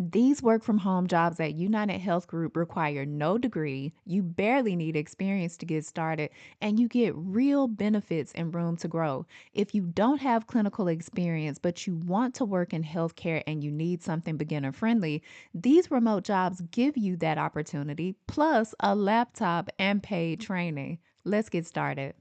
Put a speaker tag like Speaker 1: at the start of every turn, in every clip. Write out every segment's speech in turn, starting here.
Speaker 1: These work from home jobs at United Health Group require no degree, you barely need experience to get started, and you get real benefits and room to grow. If you don't have clinical experience, but you want to work in healthcare and you need something beginner friendly, these remote jobs give you that opportunity, plus a laptop and paid training. Let's get started.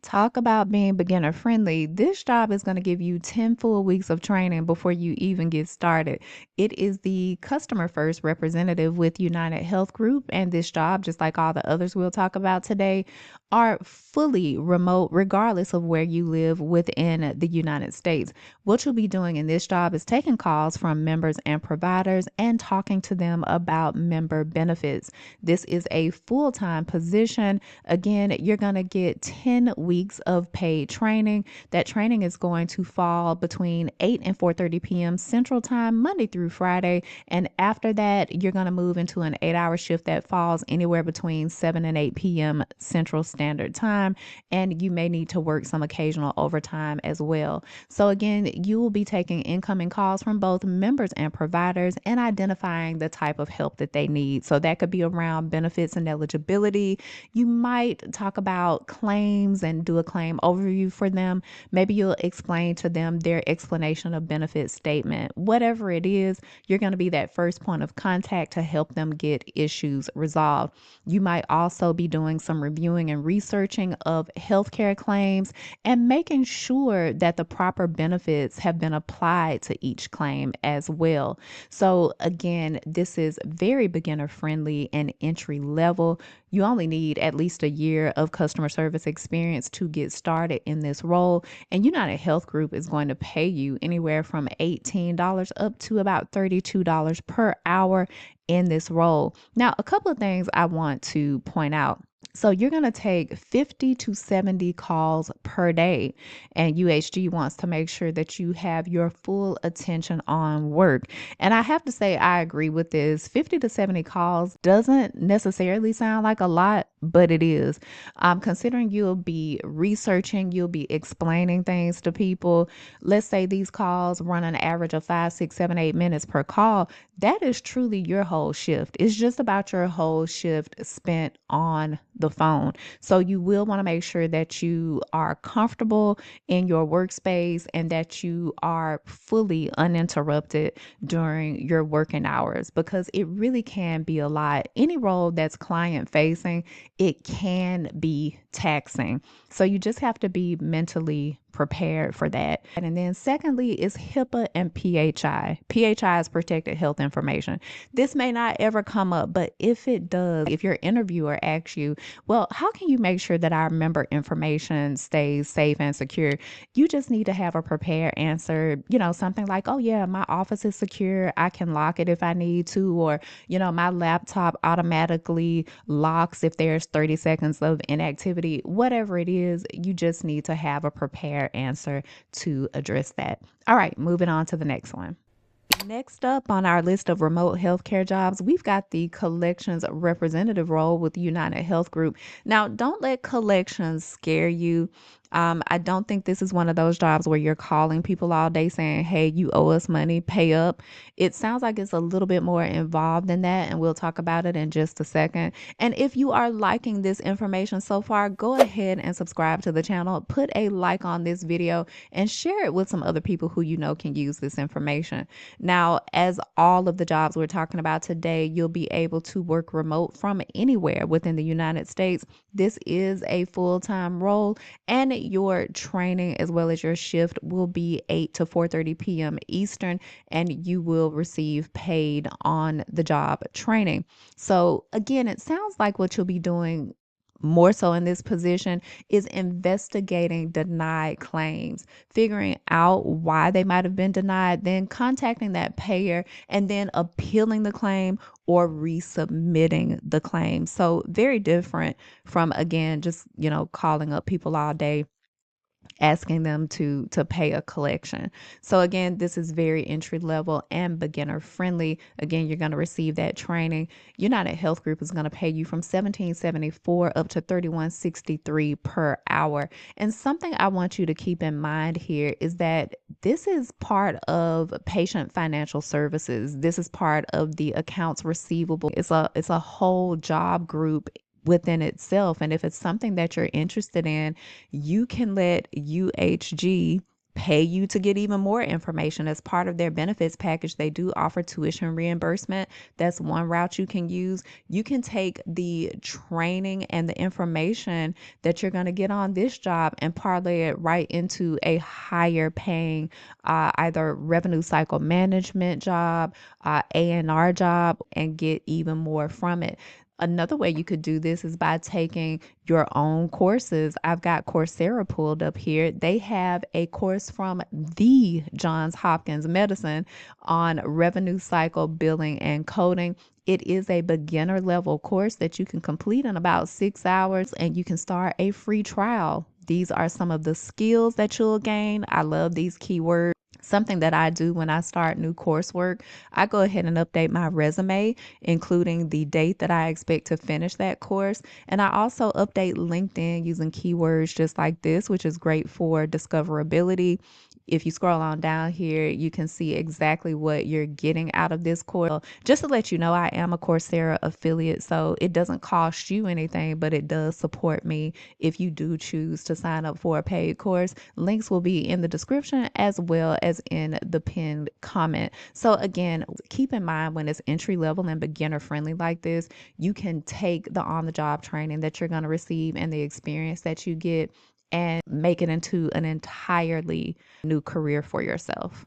Speaker 1: Talk about being beginner friendly. This job is going to give you 10 full weeks of training before you even get started. It is the customer first representative with United Health Group, and this job, just like all the others we'll talk about today, are fully remote regardless of where you live within the United States. What you'll be doing in this job is taking calls from members and providers and talking to them about member benefits. This is a full time position. Again, you're going to get 10 weeks of paid training. That training is going to fall between 8 and 4:30 p.m. Central Time, Monday through Friday. And after that, you're going to move into an 8-hour shift that falls anywhere between 7 and 8 p.m. Central Standard Time. And you may need to work some occasional overtime as well. So, again, you will be taking incoming calls from both members and providers and identifying the type of help that they need. So, that could be around benefits and eligibility. You might talk about claims and do a claim overview for them. Maybe you'll explain to them their explanation of benefit statement. Whatever it is, you're going to be that first point of contact to help them get issues resolved. You might also be doing some reviewing and researching of healthcare claims and making sure that the proper benefits have been applied to each claim as well. So, again, this is very beginner friendly and entry level. You only need at least a year of customer service experience to get started in this role. And United Health Group is going to pay you anywhere from $18 up to about $32 per hour in this role. Now, a couple of things I want to point out. So you're going to take 50 to 70 calls per day, and UHG wants to make sure that you have your full attention on work. And I have to say, I agree with this. 50 to 70 calls doesn't necessarily sound like a lot, but it is. Considering you'll be researching, you'll be explaining things to people. Let's say these calls run an average of 5, 6, 7, 8 minutes per call. That is truly your whole shift. It's just about your whole shift spent on the phone. So you will want to make sure that you are comfortable in your workspace and that you are fully uninterrupted during your working hours, because it really can be a lot. Any role that's client facing, it can be taxing. So you just have to be mentally prepared for that. And then secondly is HIPAA and PHI. PHI is protected health information. This may not ever come up, but if it does, if your interviewer asks you, well, how can you make sure that our member information stays safe and secure? You just need to have a prepared answer, something like, oh yeah, my office is secure. I can lock it if I need to, or, my laptop automatically locks if there's 30 seconds of inactivity. Whatever it is, you just need to have a prepared answer to address that. All right, moving on to the next one. Next up on our list of remote healthcare jobs, we've got the collections representative role with United Health Group. Now, don't let collections scare you. I don't think this is one of those jobs where you're calling people all day saying, hey, you owe us money, pay up. It sounds like it's a little bit more involved than that, and we'll talk about it in just a second. And if you are liking this information so far, go ahead and subscribe to the channel, put a like on this video, and share it with some other people who you know can use this information. Now, as all of the jobs we're talking about today, you'll be able to work remote from anywhere within the United States. This is a full-time role, and your training as well as your shift will be 8 to 4:30 p.m. Eastern, and you will receive paid on the job training. So again, it sounds like what you'll be doing more so in this position is investigating denied claims, figuring out why they might have been denied, then contacting that payer and then appealing the claim or resubmitting the claim. So very different from, again, just, calling up people all day asking them to pay a collection. So again, this is very entry level and beginner friendly. Again, you're going to receive that training. United Health Group is going to pay you from 17.74 up to 31.63 per hour. And something I want you to keep in mind here is that this is part of patient financial services. This is part of the accounts receivable. It's a whole job group within itself. And if it's something that you're interested in, you can let UHG pay you to get even more information as part of their benefits package. They do offer tuition reimbursement. That's one route you can use. You can take the training and the information that you're going to get on this job and parlay it right into a higher paying either revenue cycle management job, A&R job, and get even more from it. Another way you could do this is by taking your own courses. I've got Coursera pulled up here. They have a course from the Johns Hopkins Medicine on revenue cycle billing and coding. It is a beginner level course that you can complete in about 6 hours, and you can start a free trial. These are some of the skills that you'll gain. I love these keywords. Something that I do when I start new coursework, I go ahead and update my resume, including the date that I expect to finish that course. And I also update LinkedIn using keywords just like this, which is great for discoverability. If you scroll on down here, you can see exactly what you're getting out of this course. Just to let you know, I am a Coursera affiliate, so it doesn't cost you anything, but it does support me if you do choose to sign up for a paid course. Links will be in the description as well as in the pinned comment. So again, keep in mind when it's entry level and beginner friendly like this, you can take the on the job training that you're going to receive and the experience that you get and make it into an entirely new career for yourself.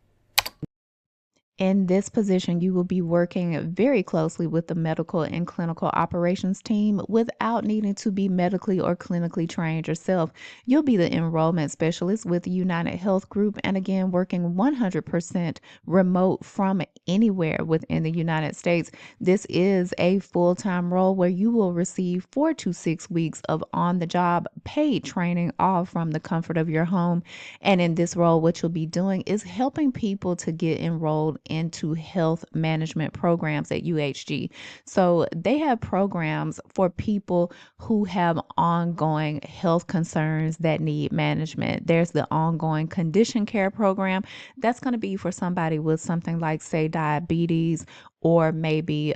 Speaker 1: In this position, you will be working very closely with the medical and clinical operations team without needing to be medically or clinically trained yourself. You'll be the enrollment specialist with United Health Group, and again, working 100% remote from anywhere within the United States. This is a full-time role where you will receive 4 to 6 weeks of on-the-job paid training, all from the comfort of your home. And in this role, what you'll be doing is helping people to get enrolled into health management programs at UHG. So they have programs for people who have ongoing health concerns that need management. There's the ongoing condition care program. That's going to be for somebody with something like, say, diabetes or maybe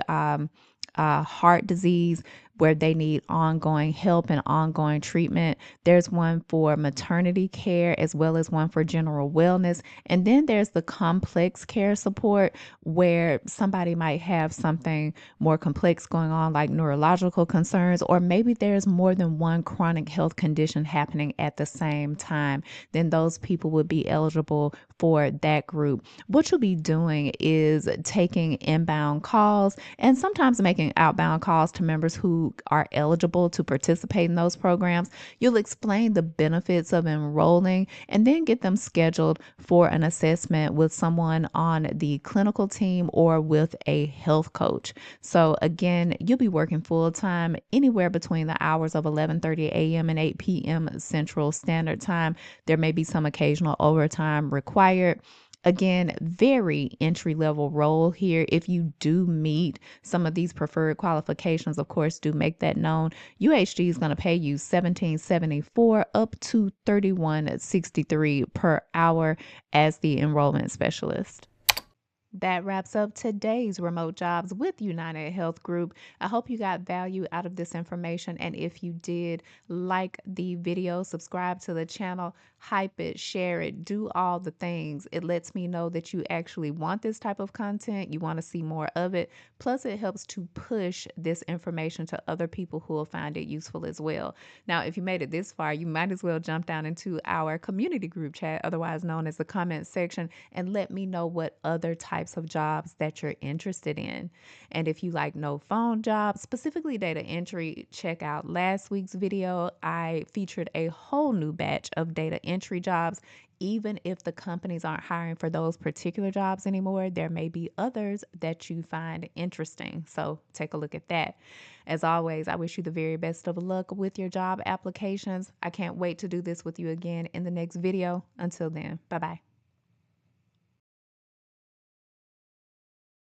Speaker 1: heart disease, where they need ongoing help and ongoing treatment. There's one for maternity care as well as one for general wellness. And then there's the complex care support, where somebody might have something more complex going on, like neurological concerns, or maybe there's more than one chronic health condition happening at the same time. Then those people would be eligible for that group. What you'll be doing is taking inbound calls and sometimes making outbound calls to members who are eligible to participate in those programs. You'll explain the benefits of enrolling and then get them scheduled for an assessment with someone on the clinical team or with a health coach. So again, you'll be working full time anywhere between the hours of 11:30 a.m. and 8 p.m. Central Standard Time. There may be some occasional overtime required. Again, very entry level role here. If you do meet some of these preferred qualifications, of course, do make that known. UHG is going to pay you 17.74 up to 31.63 per hour as the enrollment specialist. That wraps up today's remote jobs with United Health Group. I hope you got value out of this information. And if you did, like the video, subscribe to the channel, hype it, share it, do all the things. It lets me know that you actually want this type of content. You want to see more of it. Plus, it helps to push this information to other people who will find it useful as well. Now, if you made it this far, you might as well jump down into our community group chat, otherwise known as the comment section, and let me know what other types of jobs that you're interested in. And if you like no phone jobs, specifically data entry, check out last week's video. I featured a whole new batch of data entry jobs. even if the companies aren't hiring for those particular jobs anymore, there may be others that you find interesting. So take a look at that. As always, I wish you the very best of luck with your job applications. I can't wait to do this with you again in the next video. Until then, bye bye.